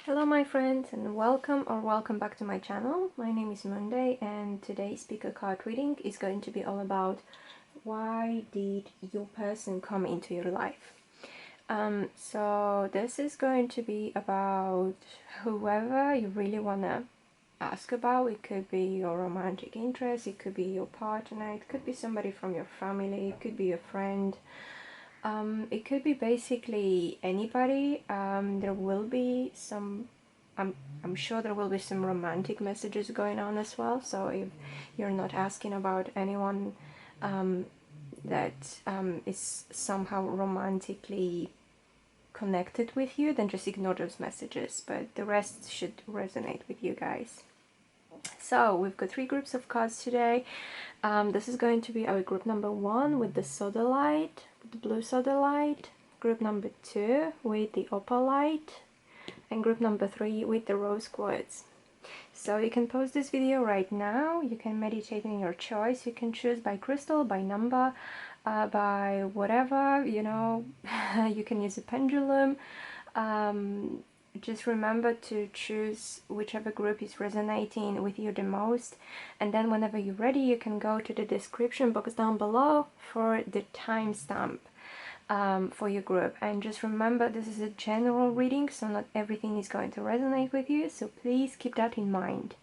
Hello my friends, and welcome back to my channel. My name is Moonday, and today's pick card reading is going to be all about why did your person come into your life. So this is going to be about whoever you really want to ask about. It could be your romantic interest, it could be your partner, it could be somebody from your family, it could be a friend. It could be basically anybody. There will be some, I'm sure there will be some romantic messages going on as well. So if you're not asking about anyone that is somehow romantically connected with you, then just ignore those messages. But the rest should resonate with you guys. So we've got 3 groups of cards today. This is going to be our group number 1 with the Sodalite, the blue Sodalite, group number 2 with the Opalite, and group number 3 with the rose quartz. So you can pause this video right now, you can meditate in your choice, you can choose by crystal, by number, by whatever, you know, you can use a pendulum. Just remember to choose whichever group is resonating with you the most, and then whenever you're ready you can go to the description box down below for the timestamp for your group. And just remember, this is a general reading, so not everything is going to resonate with you, so please keep that in mind,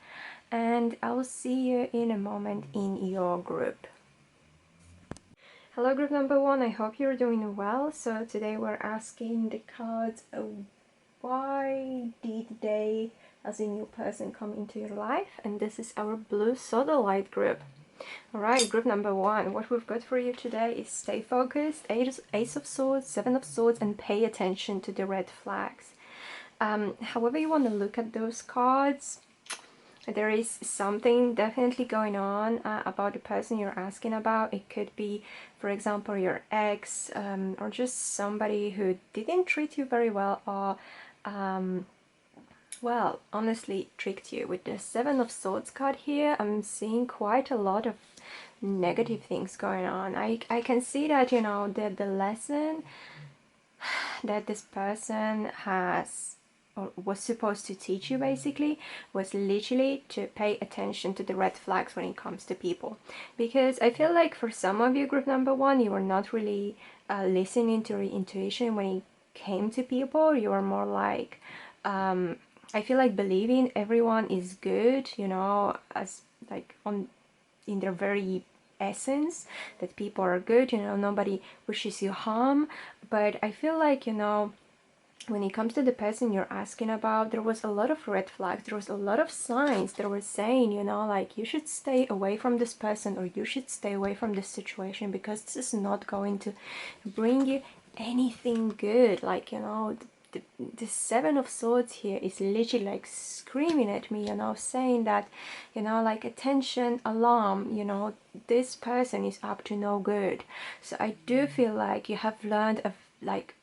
and I will see you in a moment in your group. Hello group number 1, I hope you're doing well. So today we're asking the cards, why did they, as a new person, come into your life? And this is our blue Sodalite group. Alright, group number 1, what we've got for you today is stay focused, Ace of Swords, 7 of Swords, and pay attention to the red flags. However you want to look at those cards, there is something definitely going on about the person you're asking about. It could be, for example, your ex, or just somebody who didn't treat you very well, or well, honestly tricked you. With the 7 of Swords card here, I'm seeing quite a lot of negative things going on. I can see that, you know, that the lesson that this person has or was supposed to teach you basically was literally to pay attention to the red flags when it comes to people. Because I feel like for some of you, group number 1, you were not really listening to your intuition when it came to people. You were more like I feel like believing everyone is good, you know, as like in their very essence, that people are good, you know, nobody wishes you harm. But I feel like, you know, when it comes to the person you're asking about, there was a lot of red flags, there was a lot of signs that were saying, you know, like, you should stay away from this person, or you should stay away from this situation, because this is not going to bring you anything good. Like, you know, the 7 of Swords here is literally like screaming at me, you know, saying that, you know, like, attention, alarm, you know, this person is up to no good. So I do feel like you have learned of, like,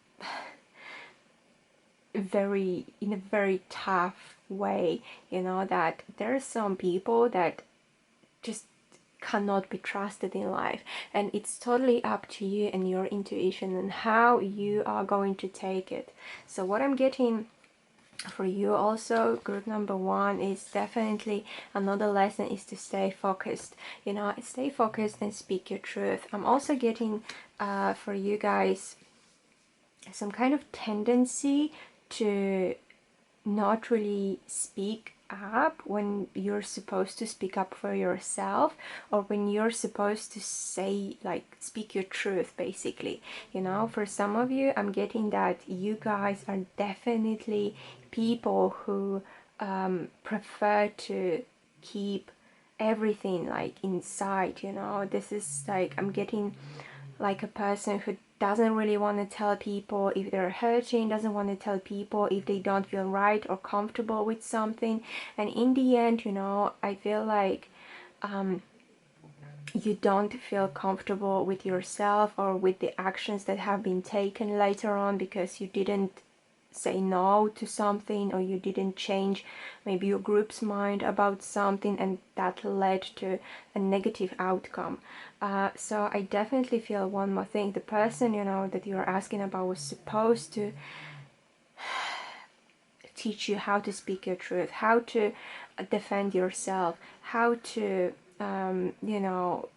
in a very tough way, you know, that there are some people that just cannot be trusted in life, and it's totally up to you and your intuition and how you are going to take it. So what I'm getting for you also, group number 1, is definitely another lesson is to stay focused, you know, stay focused and speak your truth. I'm also getting for you guys some kind of tendency to not really speak up when you're supposed to speak up for yourself, or when you're supposed to say, like, speak your truth basically, you know. For some of you, I'm getting that you guys are definitely people who prefer to keep everything like inside, you know. This is like, I'm getting like a person who doesn't really want to tell people if they're hurting, doesn't want to tell people if they don't feel right or comfortable with something. And in the end, you know, I feel like you don't feel comfortable with yourself or with the actions that have been taken later on, because you didn't say no to something, or you didn't change maybe your group's mind about something, and that led to a negative outcome. So I definitely feel one more thing. The person, you know, that you're asking about was supposed to teach you how to speak your truth, how to defend yourself, how to you know,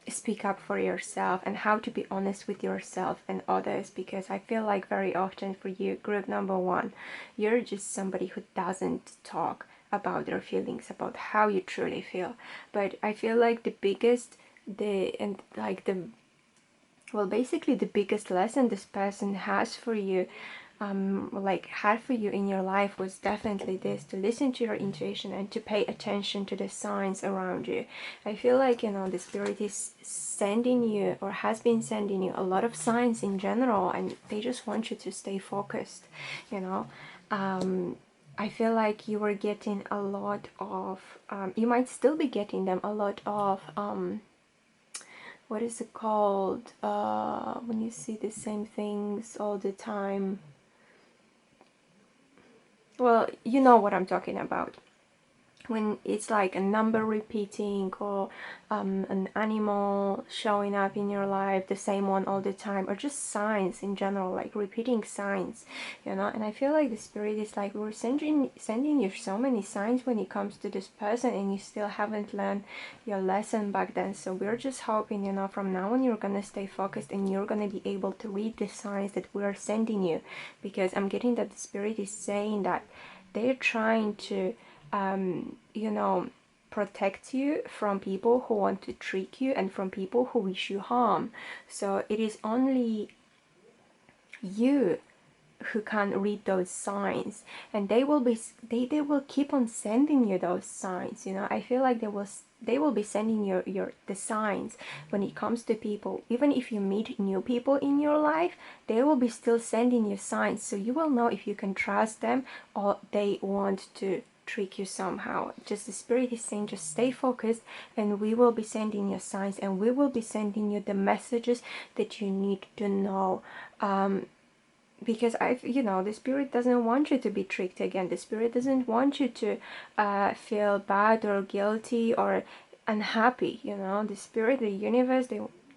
speak up for yourself, and how to be honest with yourself and others. Because I feel like very often for you, group number 1, you're just somebody who doesn't talk about their feelings, about how you truly feel. But I feel like the biggest, well, basically the biggest lesson this person has for you, had for you in your life, was definitely this: to listen to your intuition and to pay attention to the signs around you. I feel like, you know, the spirit is sending you, or has been sending you, a lot of signs in general, and they just want you to stay focused, you know. I feel like you were getting a lot of, you might still be getting them, a lot of, what is it called, when you see the same things all the time? Well, you know what I'm talking about. When it's like a number repeating, or an animal showing up in your life, the same one all the time, or just signs in general, like repeating signs, you know. And I feel like the spirit is like, we're sending you so many signs when it comes to this person, and you still haven't learned your lesson back then. So we're just hoping, you know, from now on you're gonna stay focused, and you're gonna be able to read the signs that we're sending you. Because I'm getting that the spirit is saying that they're trying to you know, protect you from people who want to trick you, and from people who wish you harm. So it is only you who can read those signs, and they will will keep on sending you those signs, you know. I feel like they will be sending you the signs when it comes to people. Even if you meet new people in your life, they will be still sending you signs, so you will know if you can trust them, or they want to trick you somehow. Just the spirit is saying, just stay focused, and we will be sending you signs, and we will be sending you the messages that you need to know. Because you know, the spirit doesn't want you to be tricked again. The spirit doesn't want you to feel bad or guilty or unhappy, you know. The spirit, the universe,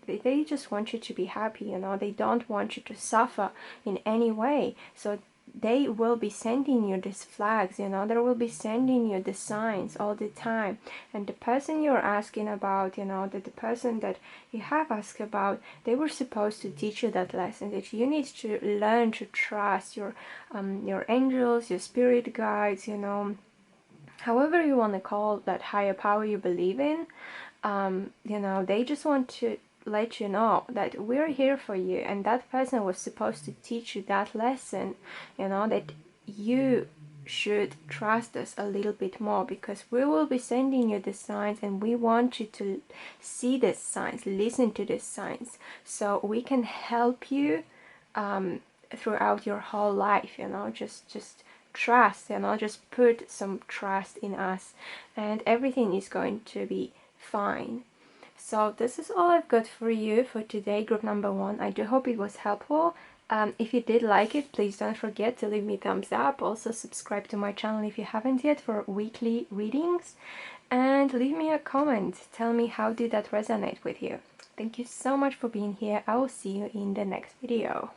they just want you to be happy, you know. They don't want you to suffer in any way. So they will be sending you these flags, you know. They will be sending you the signs all the time. And the person you're asking about, you know, that the person that you have asked about, they were supposed to teach you that lesson, that you need to learn to trust your angels, your spirit guides, you know, however you want to call that higher power you believe in. You know, they just want to let you know that we're here for you, and that person was supposed to teach you that lesson, you know, that you should trust us a little bit more, because we will be sending you the signs, and we want you to see the signs, listen to the signs, so we can help you throughout your whole life, you know. Just trust, you know, just put some trust in us, and everything is going to be fine. So this is all I've got for you for today, group number 1. I do hope it was helpful. If you did like it, please don't forget to leave me a thumbs up. Also subscribe to my channel if you haven't yet for weekly readings. And leave me a comment. Tell me how did that resonate with you. Thank you so much for being here. I will see you in the next video.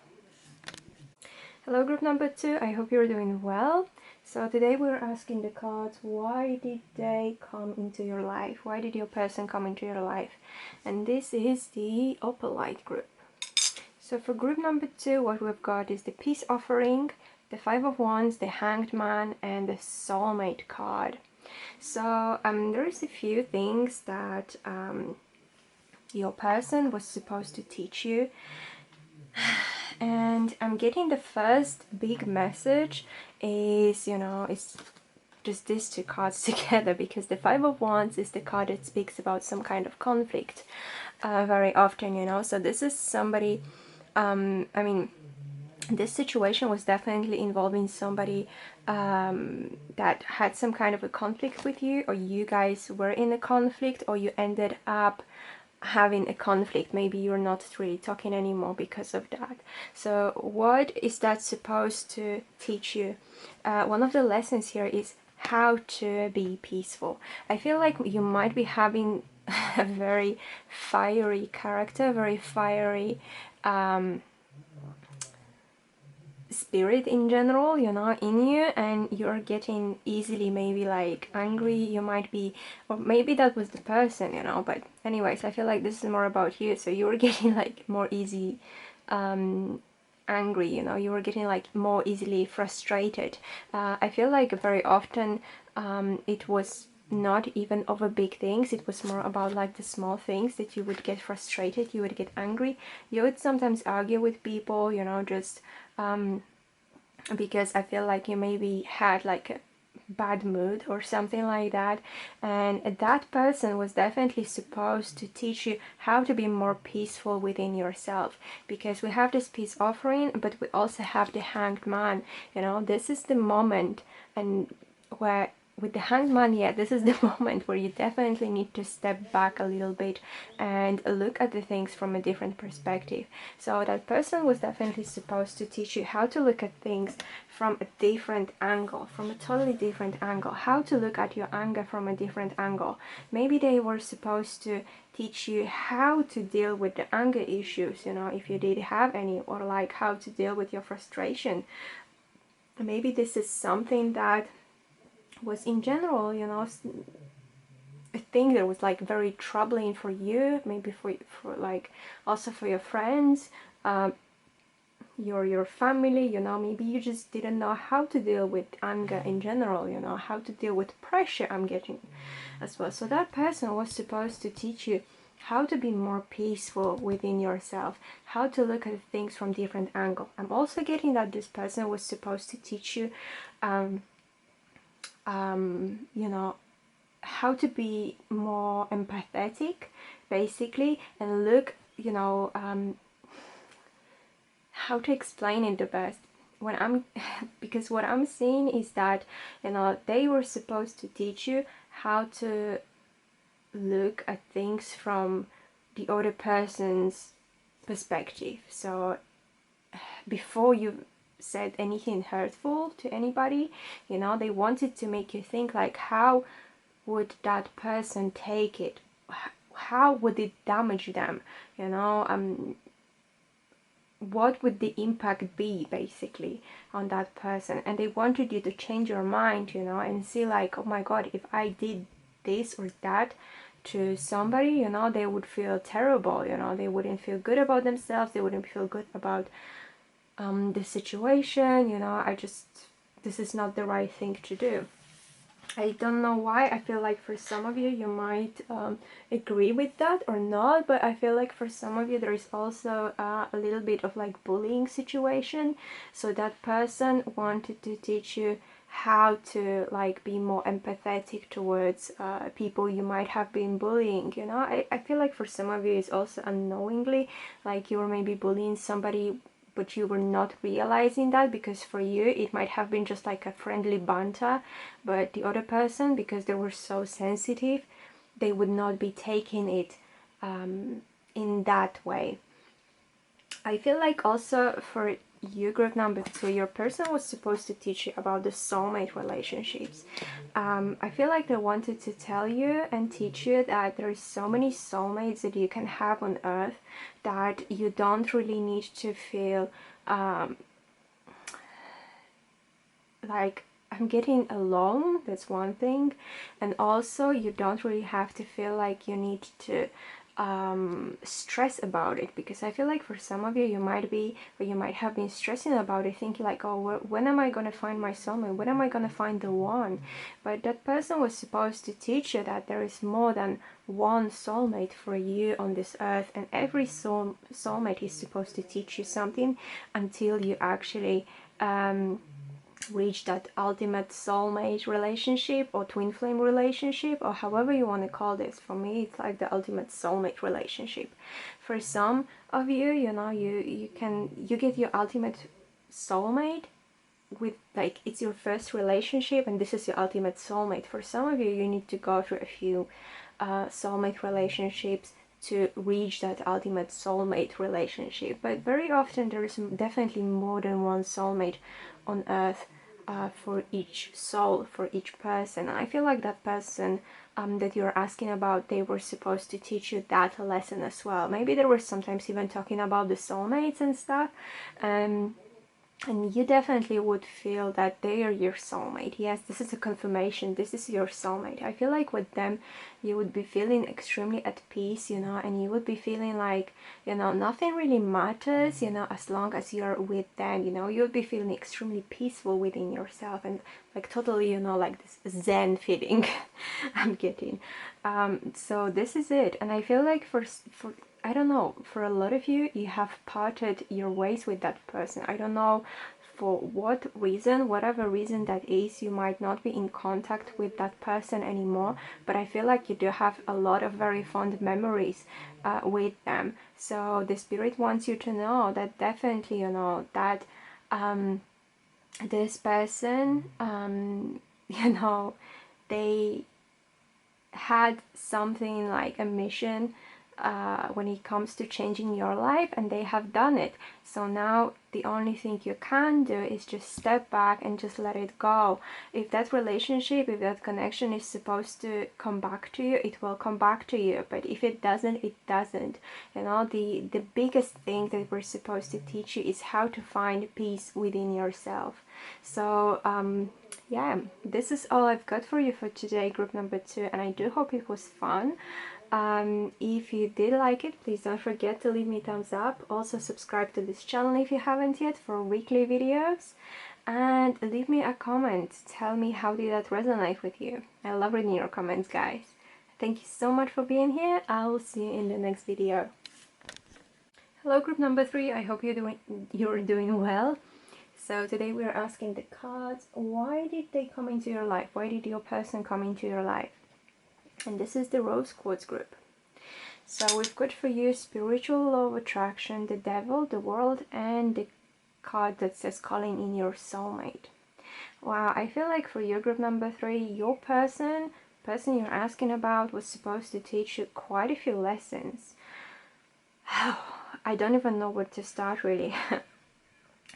Hello group number 2, I hope you're doing well. So today we're asking the cards, why did they come into your life? Why did your person come into your life? And this is the Opalite group. So for group number 2, what we've got is the Peace Offering, the Five of Wands, the Hanged Man, and the Soulmate card. So there's a few things that your person was supposed to teach you. And I'm getting the first big message is, you know, it's just these two cards together, because the Five of Wands is the card that speaks about some kind of conflict very often, you know. So this is somebody, I mean, this situation was definitely involving somebody that had some kind of a conflict with you, or you guys were in a conflict, or you ended up having a conflict. Maybe you're not really talking anymore because of that. So what is that supposed to teach you? One of the lessons here is how to be peaceful. I feel like you might be having a very fiery character, very fiery spirit in general, you know, in you, and you're getting easily maybe like angry. You might be, or maybe that was the person, you know, but anyways, I feel like this is more about you. So you were getting like more easy angry, you know, you were getting like more easily frustrated. I feel like very often it was not even over big things, it was more about like the small things that you would get frustrated, you would get angry, you would sometimes argue with people, you know, just because I feel like you maybe had like a bad mood or something like that, and that person was definitely supposed to teach you how to be more peaceful within yourself, because we have this peace offering, but we also have the Hanged Man. You know, this is the moment, and where with the Hanged Man, yeah, this is the moment where you definitely need to step back a little bit and look at the things from a different perspective. So that person was definitely supposed to teach you how to look at things from a different angle, from a totally different angle, how to look at your anger from a different angle. Maybe they were supposed to teach you how to deal with the anger issues, you know, if you did have any, or like how to deal with your frustration. Maybe this is something that was in general, you know, a thing that was like very troubling for you, maybe for like also for your friends, your family, you know, maybe you just didn't know how to deal with anger in general, you know, how to deal with pressure. I'm getting as well. So that person was supposed to teach you how to be more peaceful within yourself, how to look at things from different angle. I'm also getting that this person was supposed to teach you you know, how to be more empathetic, basically, and look, you know, how to explain it the best. When I'm, because what I'm seeing is that, you know, they were supposed to teach you how to look at things from the other person's perspective. So before you said anything hurtful to anybody, you know, they wanted to make you think like, how would that person take it? How would it damage them? You know, what would the impact be basically on that person? And they wanted you to change your mind, you know, and see like, oh my god, if I did this or that to somebody, you know, they would feel terrible, you know, they wouldn't feel good about themselves, they wouldn't feel good about the situation, you know. This is not the right thing to do. I don't know why. I feel like for some of you, you might agree with that or not, but I feel like for some of you, there is also a little bit of like bullying situation. So that person wanted to teach you how to like be more empathetic towards people you might have been bullying, you know. I feel like for some of you, it's also unknowingly, like you were maybe bullying somebody, but you were not realizing that, because for you it might have been just like a friendly banter, but the other person, because they were so sensitive, they would not be taking it in that way. I feel like also for you, group number 2, your person was supposed to teach you about the soulmate relationships. I feel like they wanted to tell you and teach you that there is so many soulmates that you can have on earth, that you don't really need to feel like I'm getting alone, that's one thing, and also you don't really have to feel like you need to stress about it, because I feel like for some of you, you might be, or you might have been stressing about it, thinking like, oh, when am I gonna find my soulmate, when am I gonna find the one? But that person was supposed to teach you that there is more than one soulmate for you on this earth, and every soulmate is supposed to teach you something until you actually reach that ultimate soulmate relationship or twin flame relationship, or however you want to call this. For me, it's like the ultimate soulmate relationship. For some of you, you know, you get your ultimate soulmate with like, it's your first relationship and this is your ultimate soulmate. For some of you, you need to go through a few soulmate relationships to reach that ultimate soulmate relationship. But very often there is definitely more than one soulmate on earth for each soul, for each person. And I feel like that person that you're asking about, they were supposed to teach you that lesson as well. Maybe they were sometimes even talking about the soulmates and stuff. And you definitely would feel that they are your soulmate. Yes, this is a confirmation. This is your soulmate. I feel like with them, you would be feeling extremely at peace, you know, and you would be feeling like, you know, nothing really matters, you know, as long as you're with them, you know, you would be feeling extremely peaceful within yourself and like totally, you know, like this Zen feeling I'm getting. So this is it. And I feel like for I don't know, for a lot of you, you have parted your ways with that person. I don't know for what reason, whatever reason that is, you might not be in contact with that person anymore, but I feel like you do have a lot of very fond memories with them. So the spirit wants you to know that definitely, you know, that this person, you know, they had something like a mission when it comes to changing your life, and they have done it. So now the only thing you can do is just step back and just let it go. If that relationship, if that connection is supposed to come back to you, it will come back to you. But if it doesn't, it doesn't. You know, the biggest thing that we're supposed to teach you is how to find peace within yourself. So yeah, this is all I've got for you for today, group number 2, and I do hope it was fun. If you did like it, please don't forget to leave me a thumbs up. Also subscribe to this channel if you haven't yet for weekly videos, and leave me a comment. Tell me how did that resonate with you. I love reading your comments, guys. Thank you so much for being here. I will see you in the next video. Hello, group number 3. I hope you're doing well. So today we are asking the cards, why did they come into your life? Why did your person come into your life? And this is the Rose Quartz group. So we've got for you spiritual law of attraction, the devil, the world, and the card that says calling in your soulmate. Wow, I feel like for your group number 3, your person you're asking about was supposed to teach you quite a few lessons. I don't even know where to start really.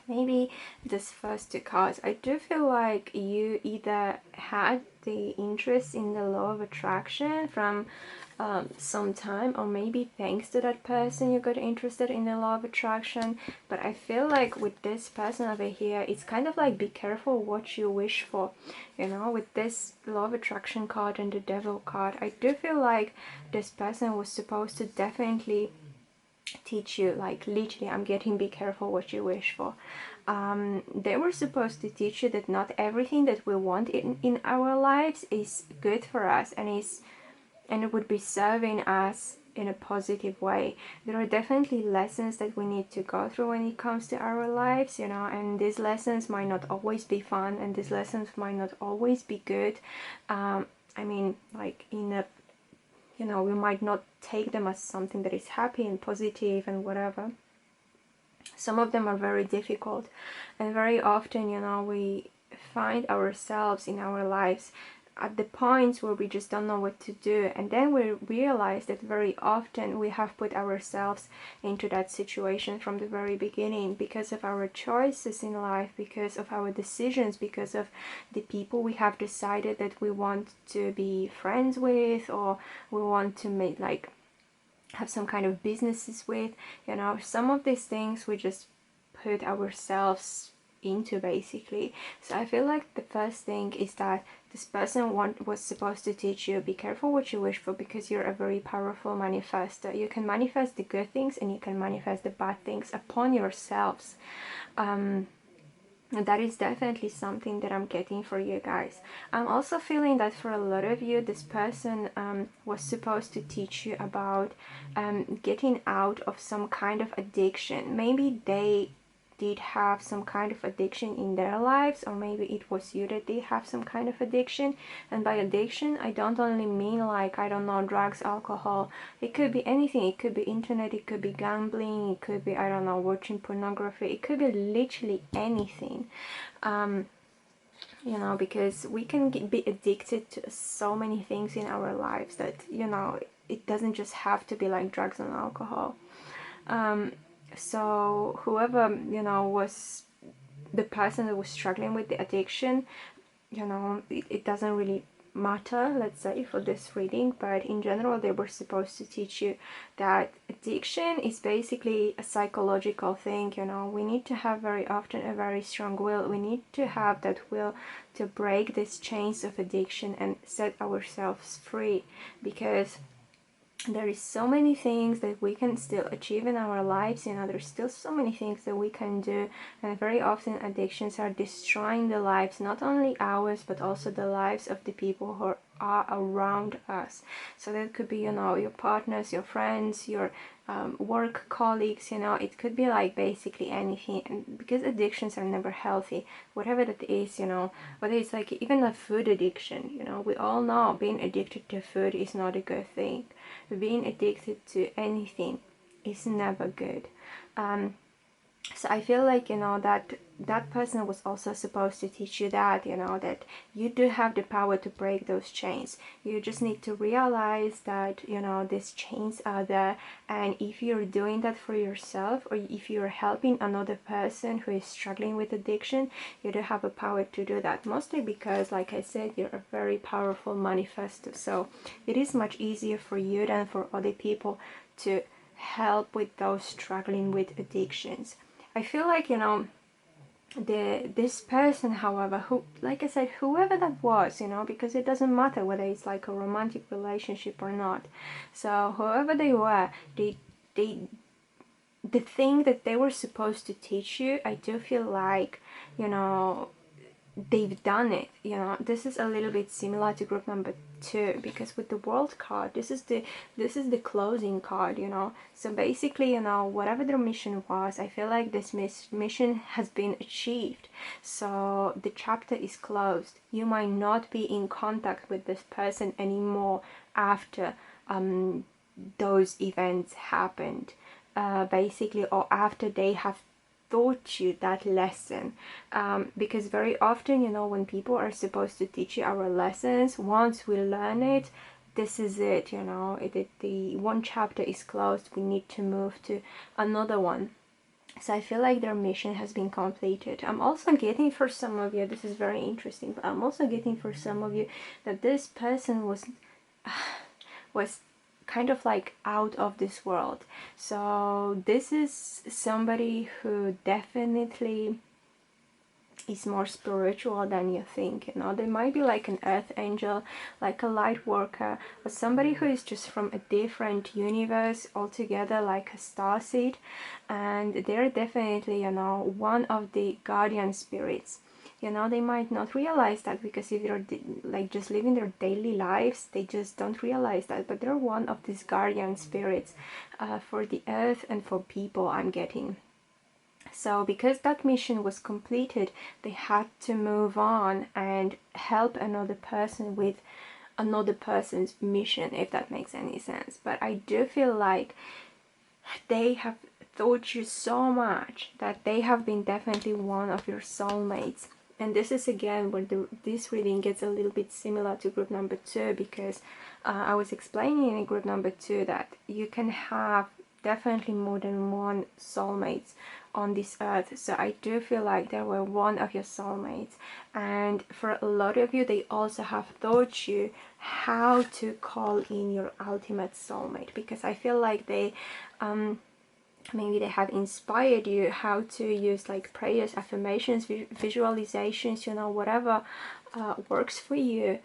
Maybe this first 2 cards. I do feel like you either had the interest in the law of attraction from some time, or maybe thanks to that person you got interested in the law of attraction. But I feel like with this person over here, it's kind of like be careful what you wish for, you know, with this law of attraction card and the devil card. I do feel like this person was supposed to definitely teach you, like literally, I'm getting be careful what you wish for. They were supposed to teach you that not everything that we want in our lives is good for us and it would be serving us in a positive way. There are definitely lessons that we need to go through when it comes to our lives, you know, and these lessons might not always be fun, and these lessons might not always be good. I mean, like in a, you know, we might not take them as something that is happy and positive and whatever. Some of them are very difficult, and very often, you know, we find ourselves in our lives at the points where we just don't know what to do, and then we realize that very often we have put ourselves into that situation from the very beginning because of our choices in life, because of our decisions, because of the people we have decided that we want to be friends with, or we want to make, like, have some kind of businesses with, you know. Some of these things we just put ourselves into, basically. So I feel like the first thing is that this person was supposed to teach you, be careful what you wish for, because you're a very powerful manifester. You can manifest the good things and you can manifest the bad things upon yourselves. And that is definitely something that I'm getting for you guys. I'm also feeling that for a lot of you, this person was supposed to teach you about getting out of some kind of addiction. Maybe they did have some kind of addiction in their lives, or maybe it was you that did have some kind of addiction. And by addiction, I don't only mean, like, I don't know, drugs, alcohol. It could be anything. It could be internet, it could be gambling, it could be, I don't know, watching pornography. It could be literally anything. You know, because we can be addicted to so many things in our lives that, you know, it doesn't just have to be like drugs and alcohol. So whoever, you know, was the person that was struggling with the addiction, you know, it doesn't really matter, let's say, for this reading, but in general they were supposed to teach you that addiction is basically a psychological thing. You know, we need to have very often a very strong will. We need to have that will to break these chains of addiction and set ourselves free, because there is so many things that we can still achieve in our lives. You know, there's still so many things that we can do, and very often addictions are destroying the lives, not only ours but also the lives of the people who are around us. So that could be, you know, your partners, your friends, your work colleagues. You know, it could be like basically anything, and because addictions are never healthy, whatever that is, you know, whether it's like even a food addiction, you know, we all know being addicted to food is not a good thing. Being addicted to anything is never good. So I feel like, you know, that person was also supposed to teach you that, you know, that you do have the power to break those chains. You just need to realize that, you know, these chains are there, and if you're doing that for yourself, or if you're helping another person who is struggling with addiction, you do have a power to do that, mostly because, like I said, you're a very powerful manifestor. So it is much easier for you than for other people to help with those struggling with addictions. I feel like, you know, this person, however, who, like I said, whoever that was, you know, because it doesn't matter whether it's like a romantic relationship or not. So whoever they were, they the thing that they were supposed to teach you, I do feel like, you know, they've done it. You know, this is a little bit similar to group number 2, because with the World card, this is the closing card, you know. So basically, you know, whatever their mission was, I feel like this mission has been achieved. So the chapter is closed. You might not be in contact with this person anymore after those events happened, basically, or after they have taught you that lesson. Because very often, you know, when people are supposed to teach you our lessons, once we learn it, this is it, you know, the one chapter is closed, we need to move to another one. So I feel like their mission has been completed. I'm also getting for some of you, this is very interesting, but I'm also getting for some of you that this person was kind of like out of this world. So this is somebody who definitely is more spiritual than you think. You know, they might be like an earth angel, like a light worker, or somebody who is just from a different universe altogether, like a starseed, and they're definitely, you know, one of the guardian spirits. You know, they might not realize that, because if they're like just living their daily lives, they just don't realize that, but they're one of these guardian spirits for the earth and for people, I'm getting. So because that mission was completed, they had to move on and help another person with another person's mission, if that makes any sense. But I do feel like they have taught you so much that they have been definitely one of your soulmates. And this is again where this reading gets a little bit similar to group number 2, because I was explaining in group number 2 that you can have definitely more than one soulmates on this earth. So I do feel like they were one of your soulmates, and for a lot of you, they also have taught you how to call in your ultimate soulmate, because I feel like they maybe they have inspired you how to use like prayers, affirmations, visualizations, you know, whatever works for you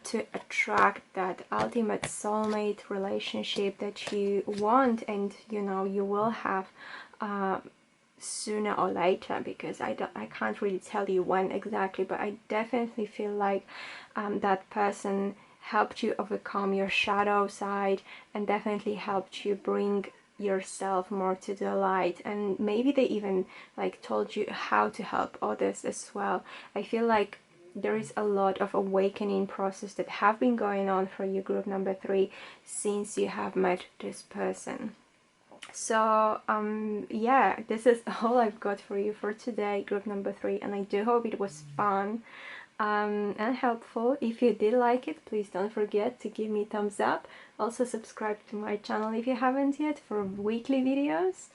to attract that ultimate soulmate relationship that you want, and you know you will have sooner or later, because I can't really tell you when exactly, but I definitely feel like that person helped you overcome your shadow side, and definitely helped you bring yourself more to the light, and maybe they even like told you how to help others as well. I feel like there is a lot of awakening process that have been going on for you, group number 3, since you have met this person. So yeah, this is all I've got for you for today, group number 3, and I do hope it was fun and helpful. If you did like it, please don't forget to give me a thumbs up. Also subscribe to my channel if you haven't yet for weekly videos,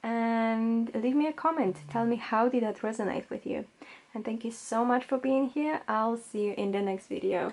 and leave me a comment. Tell me how did that resonate with you, and thank you so much for being here. I'll see you in the next video.